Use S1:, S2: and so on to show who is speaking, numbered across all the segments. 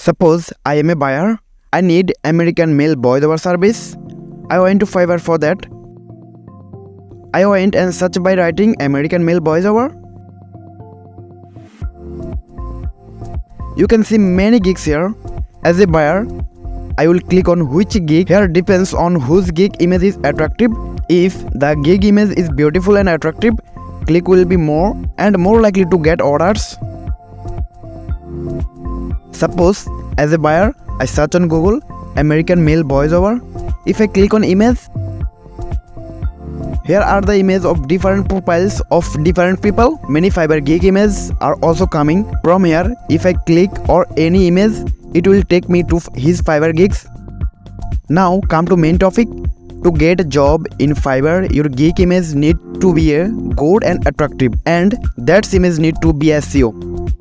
S1: Suppose I am a buyer. I need American male voiceover service. I went to Fiverr for that. I went and search by writing American male voiceover. You can see many gigs here. As a buyer, I will click on which gig. Here depends on whose gig image is attractive. If the gig image is beautiful and attractive, click will be more and more likely to get orders. Suppose as a buyer, I search on Google American male voiceover. If I click on image, here are the images of different profiles of different people. Many Fiverr gig images are also coming from here. If I click or any image, it will take me to his Fiverr gigs. Now come to main topic. To get a job in Fiverr, your gig image need to be a good and attractive, and that image need to be SEO.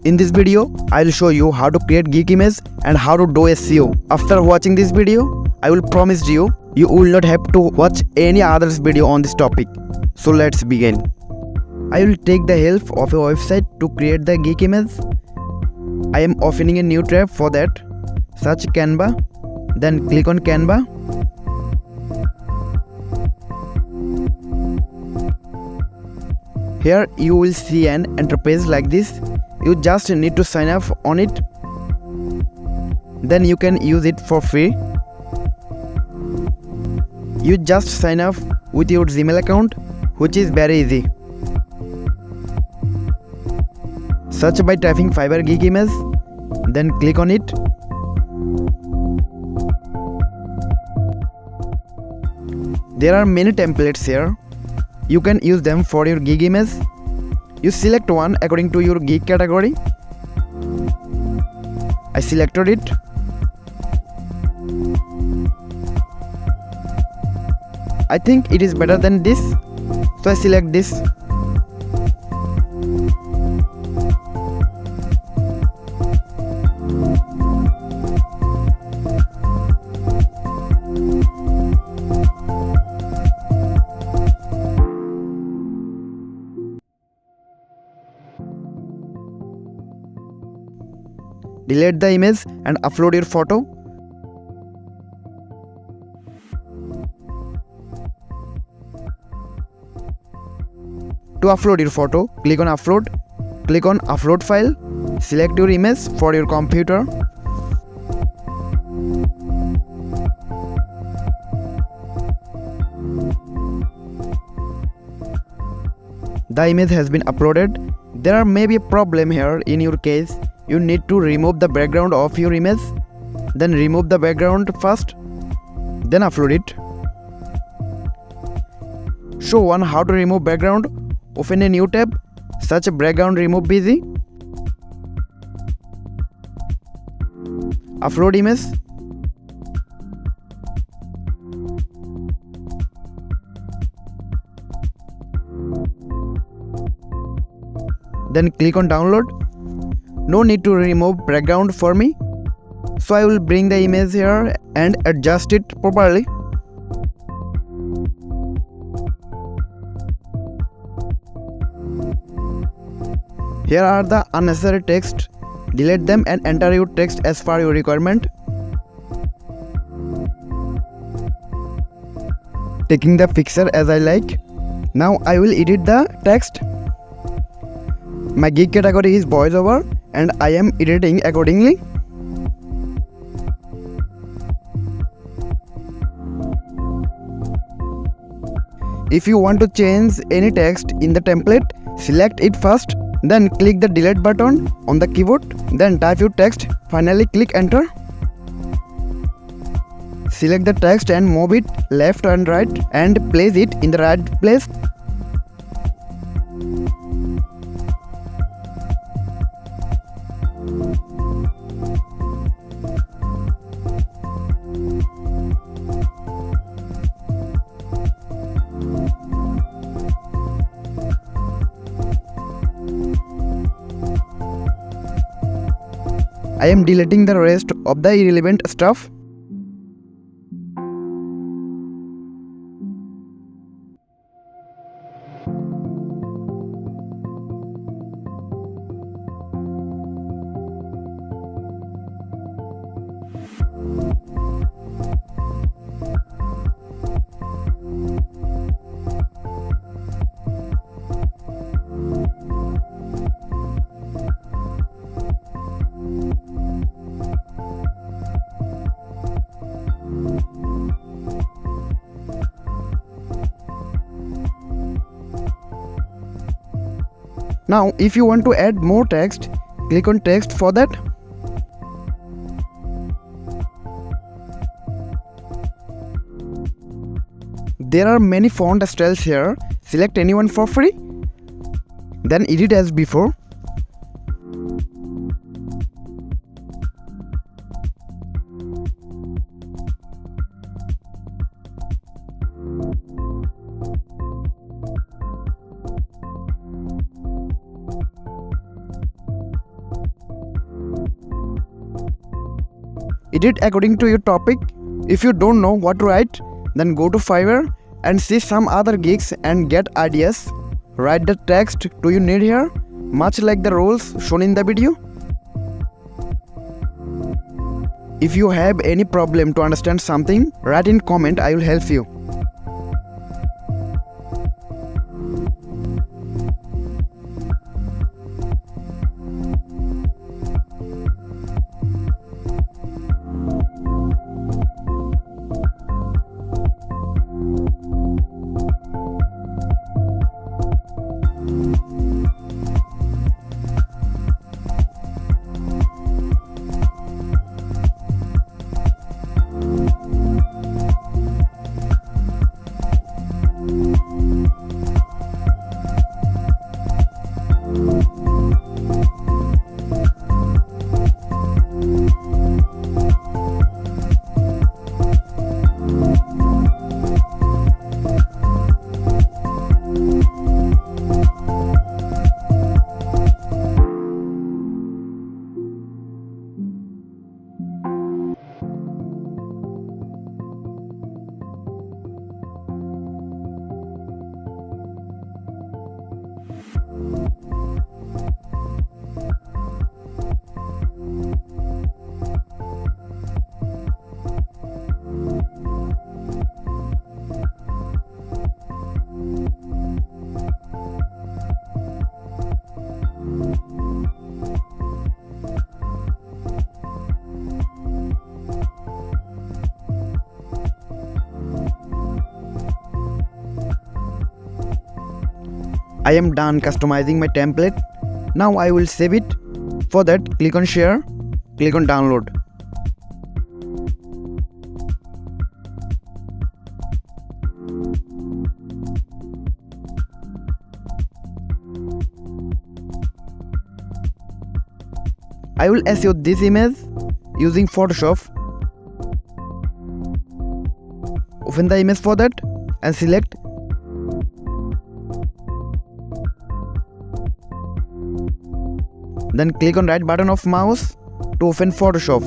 S1: In this video, I will show you how to create gig image and how to do SEO. After watching this video, I will promise you will not have to watch any other video on this topic. So let's begin. I will take the help of a website to create the gig image. I am opening a new tab for that. Search Canva, then click on Canva. Here you will see an interface like this. You just need to sign up on it. Then you can use it for free. You just sign up with your Gmail account, which is very easy. Search by typing Fiverr gig image, then click on it. There are many templates here. You can use them for your gig image. You select one according to your gig category. I selected it. I think it is better than this, so I select this. Delete the image and upload your photo. To upload your photo, click on upload. Click on upload file. Select your image for your computer. The image has been uploaded. There may be a problem here. In your case, you need to remove the background of your image. Then remove the background first, then upload it. Show on how to remove background. Open a new tab. Search background remove busy. Upload image. Then click on download. No need to remove background for me, so I will bring the image here and adjust it properly. Here are the unnecessary text. Delete them and enter your text as per your requirement. Taking the picture as I like. Now I will edit the text. My gig category is voiceover and I am editing accordingly. If you want to change any text in the template, select it first, then click the delete button on the keyboard, then type your text, finally click enter. Select the text and move it left and right and place it in the right place. I am deleting the rest of the irrelevant stuff. Now if you want to add more text, click on text for that. There are many font styles here. Select anyone for free. Then edit as before. Edit according to your topic. If you don't know what to write, then go to Fiverr and see some other gigs and get ideas. Write the text do you need here, much like the rules shown in the video. If you have any problem to understand something, write in comment, I will help you. I am done customizing my template. Now I will save it. For that, click on share, click on download. I will SEO this image using Photoshop. Open the image for that and select. Then click on right button of mouse to open Photoshop.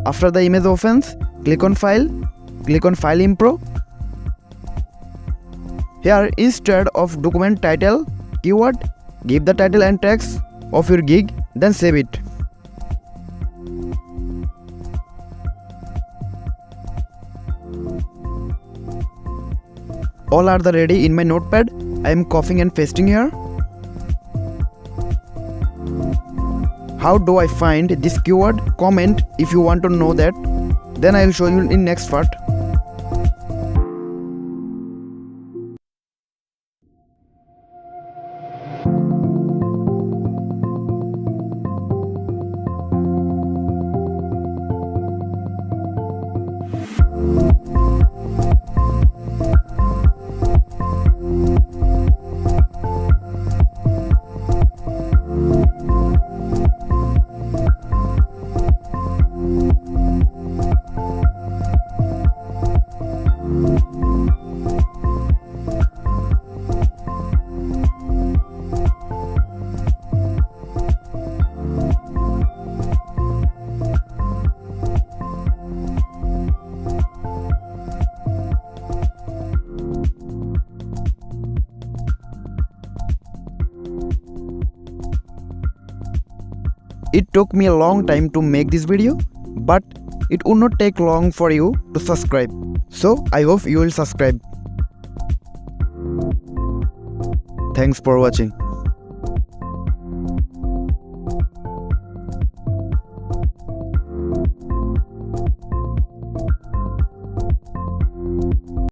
S1: After the image opens, click on File, click on File Impro. Here, instead of document title, keyword, give the title and text of your gig, then save it. All are ready in my notepad. I am copying and pasting here. How do I find this keyword? Comment if you want to know that. Then I will show you in next part. It took me a long time to make this video, but it would not take long for you to subscribe. So I hope you will subscribe. Thanks for watching.